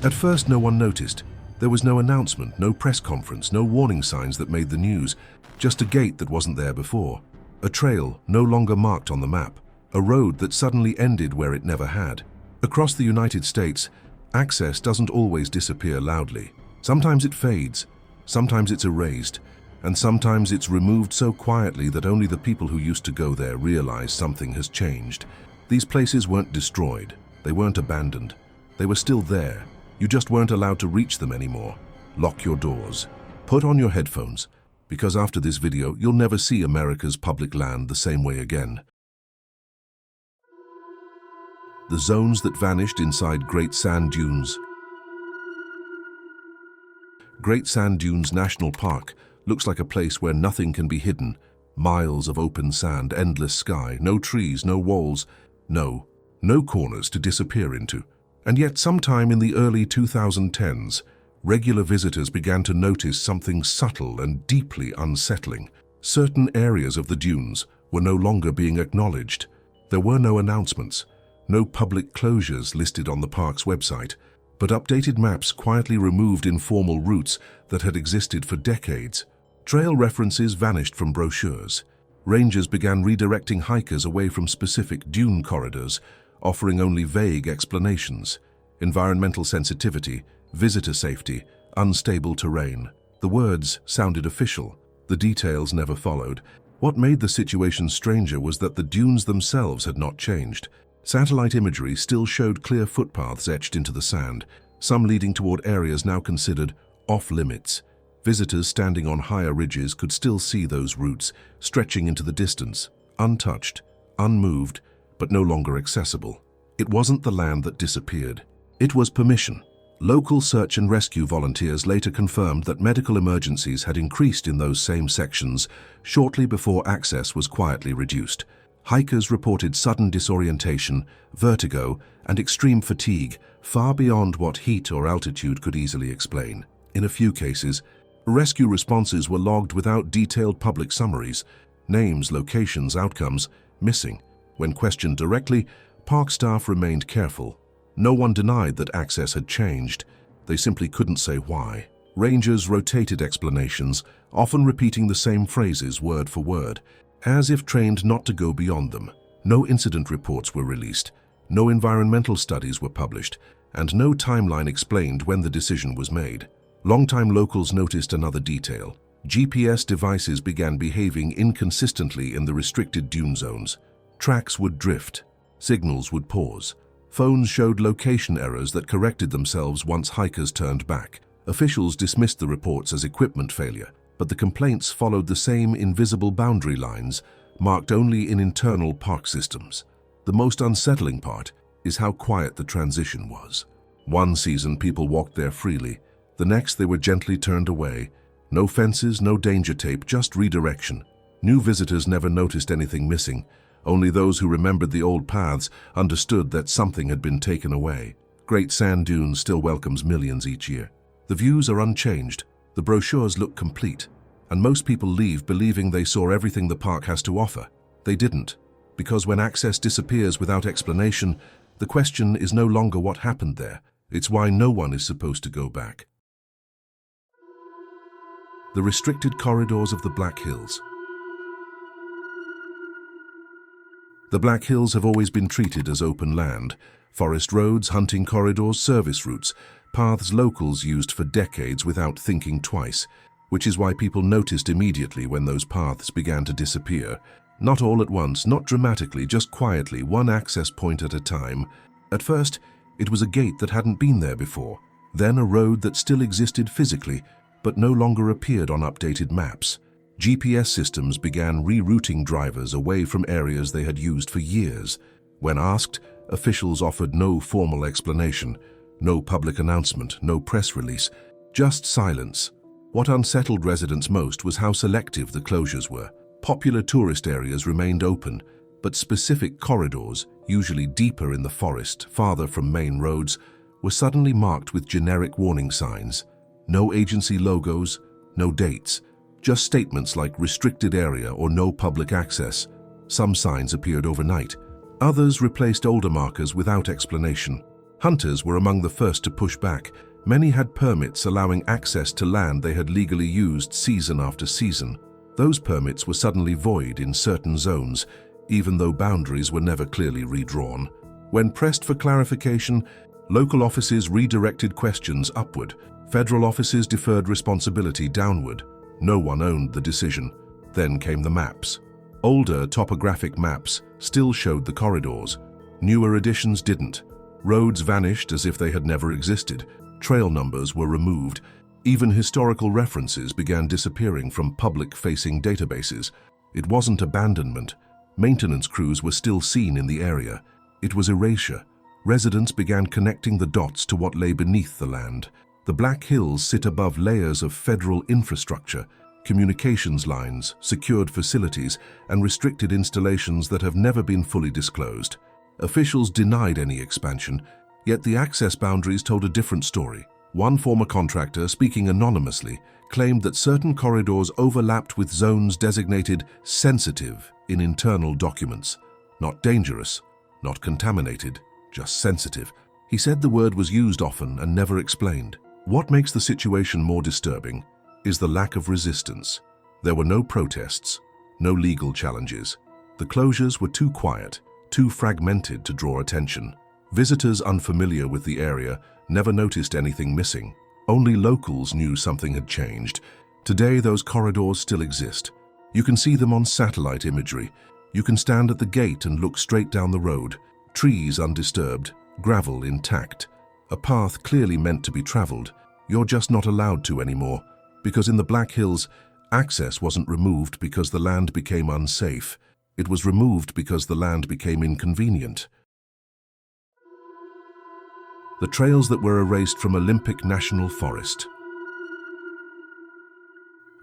At first, no one noticed. There was no announcement, no press conference, no warning signs that made the news, just a gate that wasn't there before, a trail no longer marked on the map, a road that suddenly ended where it never had. Across the United States, access doesn't always disappear loudly. Sometimes it fades, sometimes it's erased, and sometimes it's removed so quietly that only the people who used to go there realize something has changed. These places weren't destroyed, they weren't abandoned. They were still there. You just weren't allowed to reach them anymore. Lock your doors. Put on your headphones, because after this video, you'll never see America's public land the same way again. The zones that vanished inside Great Sand Dunes. Great Sand Dunes National Park looks like a place where nothing can be hidden. Miles of open sand, endless sky, no trees, no walls, no corners to disappear into. And yet sometime in the early 2010s, regular visitors began to notice something subtle and deeply unsettling. Certain areas of the dunes were no longer being acknowledged. There were no announcements, no public closures listed on the park's website, but updated maps quietly removed informal routes that had existed for decades. Trail references vanished from brochures. Rangers began redirecting hikers away from specific dune corridors, offering only vague explanations. Environmental sensitivity, visitor safety, unstable terrain. The words sounded official. The details never followed. What made the situation stranger was that the dunes themselves had not changed. Satellite imagery still showed clear footpaths etched into the sand, some leading toward areas now considered off-limits. Visitors standing on higher ridges could still see those routes stretching into the distance, untouched, unmoved, but no longer accessible. It wasn't the land that disappeared. It was permission. Local search and rescue volunteers later confirmed that medical emergencies had increased in those same sections shortly before access was quietly reduced. Hikers reported sudden disorientation, vertigo, and extreme fatigue far beyond what heat or altitude could easily explain. In a few cases, rescue responses were logged without detailed public summaries, names, locations, outcomes missing. When questioned directly, park staff remained careful. No one denied that access had changed. They simply couldn't say why. Rangers rotated explanations, often repeating the same phrases word for word, as if trained not to go beyond them. No incident reports were released, no environmental studies were published, and no timeline explained when the decision was made. Longtime locals noticed another detail. GPS devices began behaving inconsistently in the restricted dune zones. Tracks would drift, signals would pause. Phones showed location errors that corrected themselves once hikers turned back. Officials dismissed the reports as equipment failure, but the complaints followed the same invisible boundary lines, marked only in internal park systems. The most unsettling part is how quiet the transition was. One season people walked there freely, the next they were gently turned away. No fences, no danger tape, just redirection. New visitors never noticed anything missing. Only those who remembered the old paths understood that something had been taken away. Great Sand Dunes still welcomes millions each year. The views are unchanged, the brochures look complete, and most people leave believing they saw everything the park has to offer. They didn't, because when access disappears without explanation, the question is no longer what happened there, it's why no one is supposed to go back. The restricted corridors of the Black Hills. The Black Hills have always been treated as open land. Forest roads, hunting corridors, service routes, paths locals used for decades without thinking twice, which is why people noticed immediately when those paths began to disappear. Not all at once, not dramatically, just quietly, one access point at a time. At first, it was a gate that hadn't been there before, then a road that still existed physically, but no longer appeared on updated maps. GPS systems began rerouting drivers away from areas they had used for years. When asked, officials offered no formal explanation, no public announcement, no press release, just silence. What unsettled residents most was how selective the closures were. Popular tourist areas remained open, but specific corridors, usually deeper in the forest, farther from main roads, were suddenly marked with generic warning signs. No agency logos, no dates, just statements like restricted area or no public access. Some signs appeared overnight. Others replaced older markers without explanation. Hunters were among the first to push back. Many had permits allowing access to land they had legally used season after season. Those permits were suddenly void in certain zones, even though boundaries were never clearly redrawn. When pressed for clarification, local offices redirected questions upward. Federal offices deferred responsibility downward. No one owned the decision. Then came the maps. Older topographic maps still showed the corridors. Newer editions didn't. Roads vanished as if they had never existed. Trail numbers were removed. Even historical references began disappearing from public-facing databases. It wasn't abandonment. Maintenance crews were still seen in the area. It was erasure. Residents began connecting the dots to what lay beneath the land. The Black Hills sit above layers of federal infrastructure, communications lines, secured facilities, and restricted installations that have never been fully disclosed. Officials denied any expansion, yet the access boundaries told a different story. One former contractor, speaking anonymously, claimed that certain corridors overlapped with zones designated sensitive in internal documents. Not dangerous, not contaminated, just sensitive. He said the word was used often and never explained. What makes the situation more disturbing is the lack of resistance. There were no protests, no legal challenges. The closures were too quiet, too fragmented to draw attention. Visitors unfamiliar with the area never noticed anything missing. Only locals knew something had changed. Today, those corridors still exist. You can see them on satellite imagery. You can stand at the gate and look straight down the road. Trees undisturbed, gravel intact. A path clearly meant to be traveled. You're just not allowed to anymore, because in the Black Hills, access wasn't removed because the land became unsafe. It was removed because the land became inconvenient. The trails that were erased from Olympic National Forest.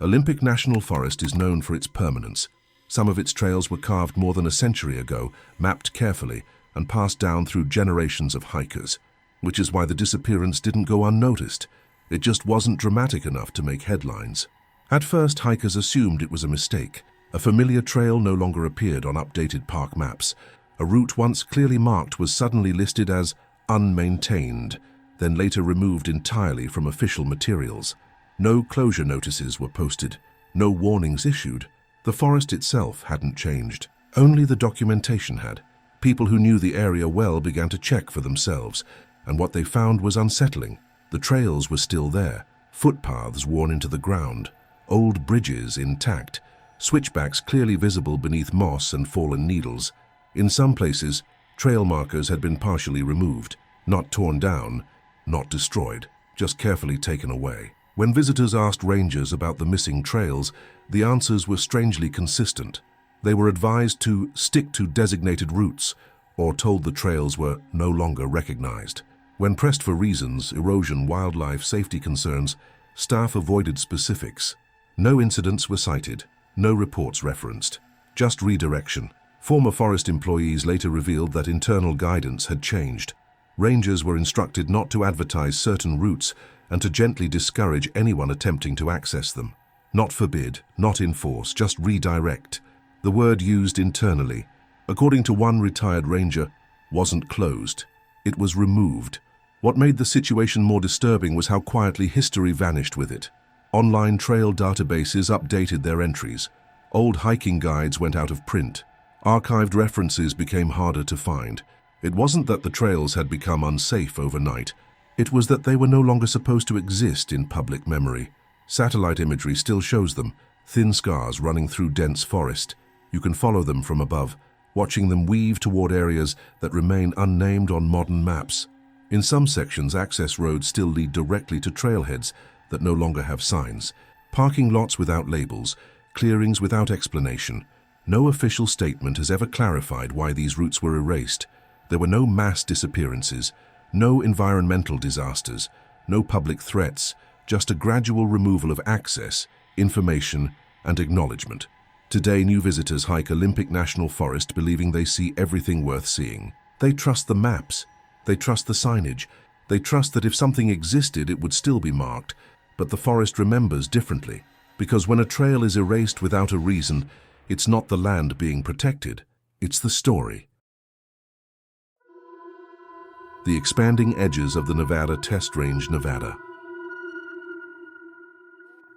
Olympic National Forest is known for its permanence. Some of its trails were carved more than a century ago, mapped carefully, and passed down through generations of hikers, which is why the disappearance didn't go unnoticed. It just wasn't dramatic enough to make headlines. At first, hikers assumed it was a mistake. A familiar trail no longer appeared on updated park maps. A route once clearly marked was suddenly listed as unmaintained, then later removed entirely from official materials. No closure notices were posted, no warnings issued. The forest itself hadn't changed. Only the documentation had. People who knew the area well began to check for themselves, and what they found was unsettling. The trails were still there, footpaths worn into the ground, old bridges intact, switchbacks clearly visible beneath moss and fallen needles. In some places, trail markers had been partially removed, not torn down, not destroyed, just carefully taken away. When visitors asked rangers about the missing trails, the answers were strangely consistent. They were advised to stick to designated routes or told the trails were no longer recognized. When pressed for reasons, erosion, wildlife, safety concerns, staff avoided specifics. No incidents were cited, no reports referenced, just redirection. Former forest employees later revealed that internal guidance had changed. Rangers were instructed not to advertise certain routes and to gently discourage anyone attempting to access them. Not forbid, not enforce, just redirect. The word used internally, according to one retired ranger, wasn't closed. It was removed. What made the situation more disturbing was how quietly history vanished with it. Online trail databases updated their entries. Old hiking guides went out of print. Archived references became harder to find. It wasn't that the trails had become unsafe overnight. It was that they were no longer supposed to exist in public memory. Satellite imagery still shows them, thin scars running through dense forest. You can follow them from above, watching them weave toward areas that remain unnamed on modern maps. In some sections, access roads still lead directly to trailheads that no longer have signs. Parking lots without labels, clearings without explanation. No official statement has ever clarified why these routes were erased. There were no mass disappearances, no environmental disasters, no public threats, just a gradual removal of access, information, and acknowledgement. Today, new visitors hike Olympic National Forest believing they see everything worth seeing. They trust the maps. They trust the signage. They trust that if something existed, it would still be marked. But the forest remembers differently, because when a trail is erased without a reason, it's not the land being protected, it's the story. the expanding edges of the Nevada Test Range, Nevada.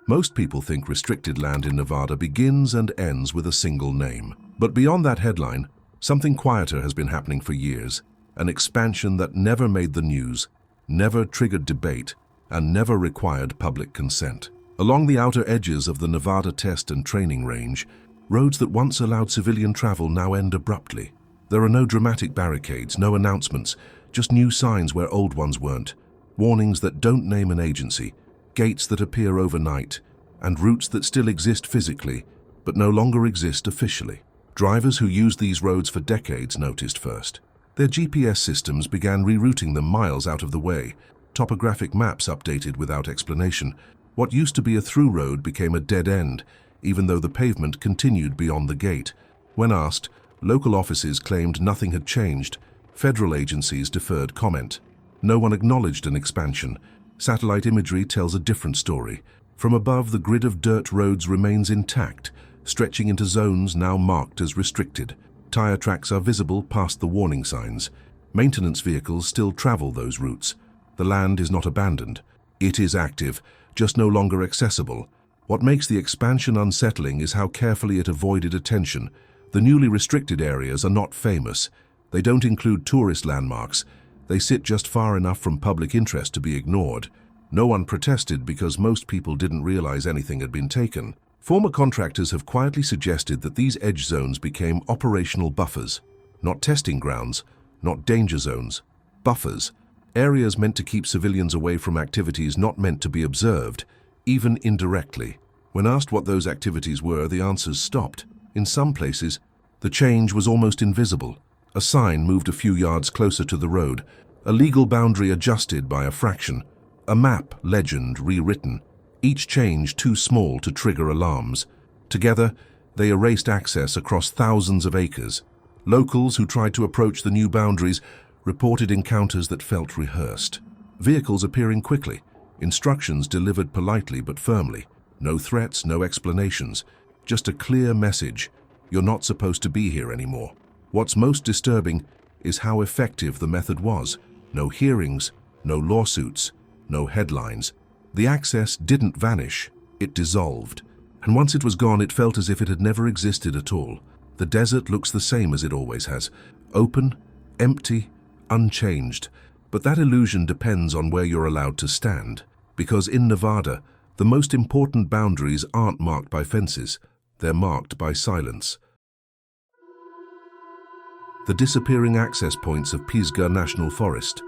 Most people think restricted land in Nevada begins and ends with a single name. But beyond that headline, something quieter has been happening for years, an expansion that never made the news, never triggered debate, and never required public consent. Along the outer edges of the Nevada Test and Training Range, roads that once allowed civilian travel now end abruptly. There are no dramatic barricades, no announcements, just new signs where old ones weren't, warnings that don't name an agency, gates that appear overnight, and routes that still exist physically, but no longer exist officially. Drivers who used these roads for decades noticed first. Their GPS systems began rerouting them miles out of the way, topographic maps updated without explanation. What used to be a through road became a dead end, even though the pavement continued beyond the gate. When asked, local offices claimed nothing had changed. Federal agencies deferred comment. No one acknowledged an expansion. Satellite imagery tells a different story. From above, the grid of dirt roads remains intact, stretching into zones now marked as restricted. Tire tracks are visible past the warning signs. Maintenance vehicles still travel those routes. The land is not abandoned. It is active, just no longer accessible. What makes the expansion unsettling is how carefully it avoided attention. The newly restricted areas are not famous. They don't include tourist landmarks. They sit just far enough from public interest to be ignored. No one protested because most people didn't realize anything had been taken. Former contractors have quietly suggested that these edge zones became operational buffers. Not testing grounds, not danger zones. Buffers. Areas meant to keep civilians away from activities not meant to be observed, even indirectly. When asked what those activities were, the answers stopped. In some places, the change was almost invisible. A sign moved a few yards closer to the road, a legal boundary adjusted by a fraction, a map legend rewritten, each change too small to trigger alarms. Together, they erased access across thousands of acres. Locals who tried to approach the new boundaries reported encounters that felt rehearsed. Vehicles appearing quickly, instructions delivered politely but firmly. No threats, no explanations, just a clear message: you're not supposed to be here anymore. What's most disturbing is how effective the method was. No hearings, no lawsuits, no headlines. The access didn't vanish, it dissolved. And once it was gone, it felt as if it had never existed at all. The desert looks the same as it always has. Open, empty, unchanged. But that illusion depends on where you're allowed to stand. Because in Nevada, the most important boundaries aren't marked by fences. They're marked by silence. The disappearing access points of Pisgah National Forest.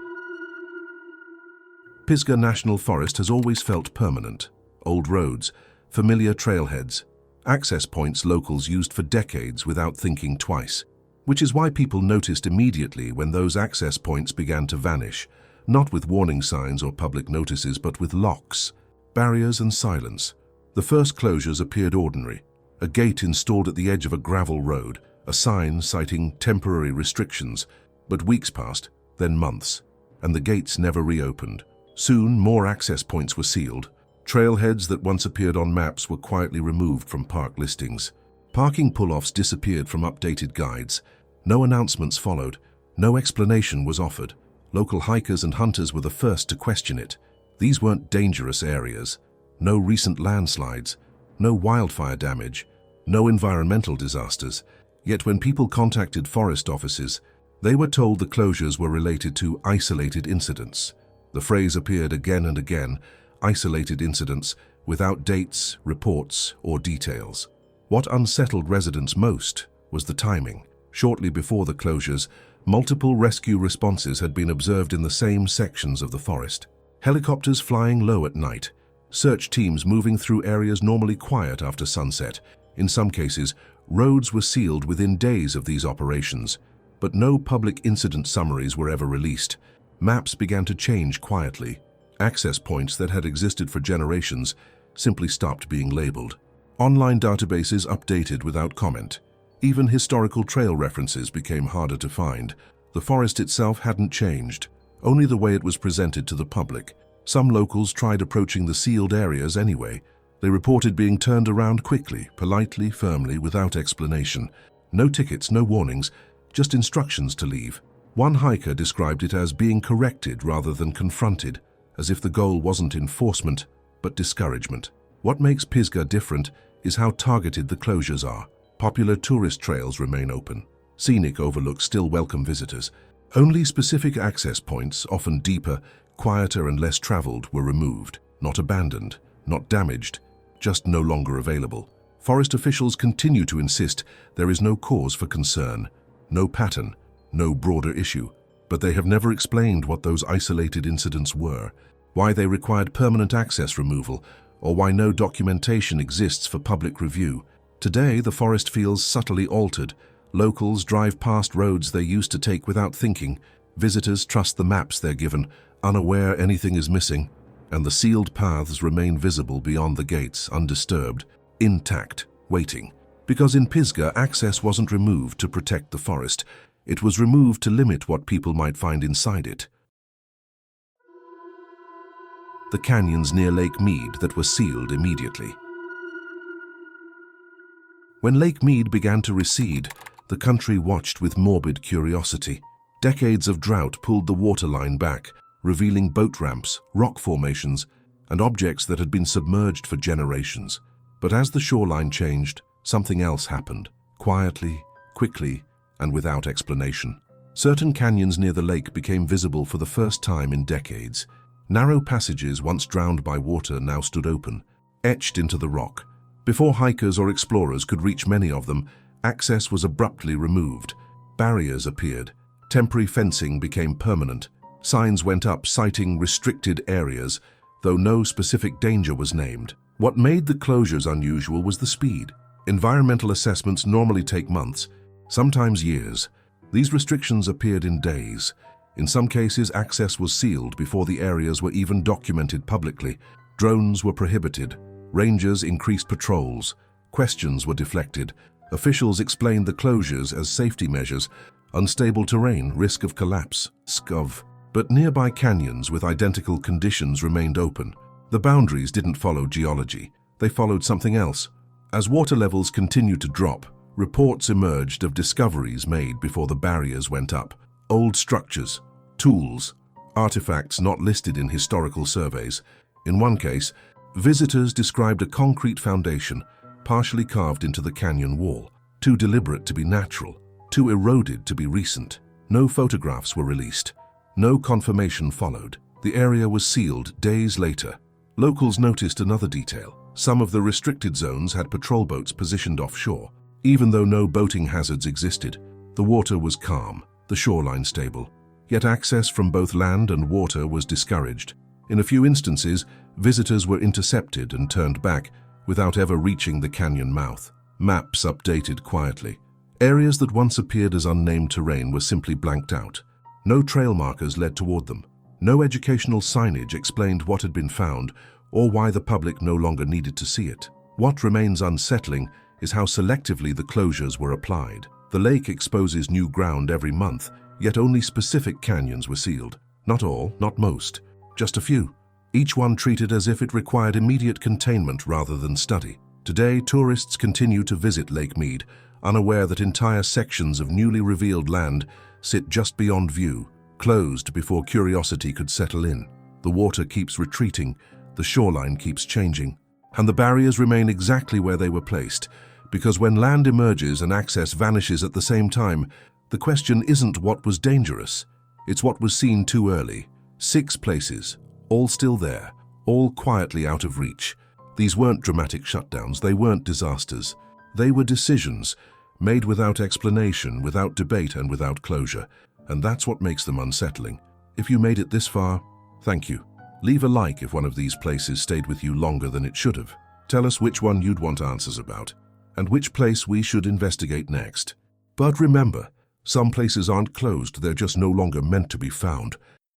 Pisgah National Forest has always felt permanent. Old roads, familiar trailheads, access points locals used for decades without thinking twice. Which is why people noticed immediately when those access points began to vanish, not with warning signs or public notices, but with locks, barriers and silence. The first closures appeared ordinary. A gate installed at the edge of a gravel road, a sign citing temporary restrictions. But weeks passed, then months, and the gates never reopened. Soon, more access points were sealed. Trailheads that once appeared on maps were quietly removed from park listings. Parking pull-offs disappeared from updated guides. No announcements followed. No explanation was offered. Local hikers and hunters were the first to question it. These weren't dangerous areas. No recent landslides. No wildfire damage. No environmental disasters. Yet when people contacted forest offices, they were told the closures were related to isolated incidents. The phrase appeared again and again: isolated incidents, without dates, reports, or details. What unsettled residents most was the timing. Shortly before the closures, multiple rescue responses had been observed in the same sections of the forest. Helicopters flying low at night, search teams moving through areas normally quiet after sunset. In some cases, roads were sealed within days of these operations, but no public incident summaries were ever released. Maps began to change quietly. Access points that had existed for generations simply stopped being labeled. Online databases updated without comment. Even historical trail references became harder to find. The forest itself hadn't changed, only the way it was presented to the public. Some locals tried approaching the sealed areas anyway. They reported being turned around quickly, politely, firmly, without explanation. No tickets, no warnings, just instructions to leave. One hiker described it as being corrected rather than confronted, as if the goal wasn't enforcement, but discouragement. What makes Pisgah different is how targeted the closures are. Popular tourist trails remain open. Scenic overlooks still welcome visitors. Only specific access points, often deeper, quieter and less traveled, were removed. Not abandoned, not damaged, just no longer available. Forest officials continue to insist there is no cause for concern, no pattern, no broader issue. But they have never explained what those isolated incidents were, why they required permanent access removal, or why no documentation exists for public review. Today, the forest feels subtly altered. Locals drive past roads they used to take without thinking. Visitors trust the maps they're given, unaware anything is missing. And the sealed paths remain visible beyond the gates, undisturbed, intact, waiting. Because in Pisgah, access wasn't removed to protect the forest. It was removed to limit what people might find inside it. The canyons near Lake Mead that were sealed immediately. When Lake Mead began to recede, the country watched with morbid curiosity. Decades of drought pulled the waterline back, revealing boat ramps, rock formations, and objects that had been submerged for generations. But as the shoreline changed, something else happened, quietly, quickly, and without explanation. Certain canyons near the lake became visible for the first time in decades. Narrow passages once drowned by water now stood open, etched into the rock. Before hikers or explorers could reach many of them, access was abruptly removed. Barriers appeared. Temporary fencing became permanent. Signs went up citing restricted areas, though no specific danger was named. What made the closures unusual was the speed. Environmental assessments normally take months, sometimes years. These restrictions appeared in days. In some cases, access was sealed before the areas were even documented publicly. Drones were prohibited. Rangers increased patrols. Questions were deflected. Officials explained the closures as safety measures. Unstable terrain, risk of collapse, SCOV. But nearby canyons with identical conditions remained open. The boundaries didn't follow geology. They followed something else. As water levels continued to drop, reports emerged of discoveries made before the barriers went up. Old structures, tools, artifacts not listed in historical surveys. In one case, visitors described a concrete foundation partially carved into the canyon wall, too deliberate to be natural, too eroded to be recent. No photographs were released. No confirmation followed. The area was sealed days later. Locals noticed another detail. Some of the restricted zones had patrol boats positioned offshore. Even though no boating hazards existed, the water was calm, the shoreline stable. Yet access from both land and water was discouraged. In a few instances, visitors were intercepted and turned back without ever reaching the canyon mouth. Maps updated quietly. Areas that once appeared as unnamed terrain were simply blanked out. No trail markers led toward them. No educational signage explained what had been found or why the public no longer needed to see it. What remains unsettling is how selectively the closures were applied. The lake exposes new ground every month, yet only specific canyons were sealed. Not all, not most, just a few. Each one treated as if it required immediate containment rather than study. Today, tourists continue to visit Lake Mead, unaware that entire sections of newly revealed land sit just beyond view, closed before curiosity could settle in. The water keeps retreating, the shoreline keeps changing, and the barriers remain exactly where they were placed, because when land emerges and access vanishes at the same time, the question isn't what was dangerous, it's what was seen too early. 6 places, all still there, all quietly out of reach. These weren't dramatic shutdowns, they weren't disasters. They were decisions, made without explanation, without debate, and without closure. And that's what makes them unsettling. If you made it this far, thank you. Leave a like if one of these places stayed with you longer than it should have. Tell us which one you'd want answers about, and which place we should investigate next. But remember, some places aren't closed, they're just no longer meant to be found.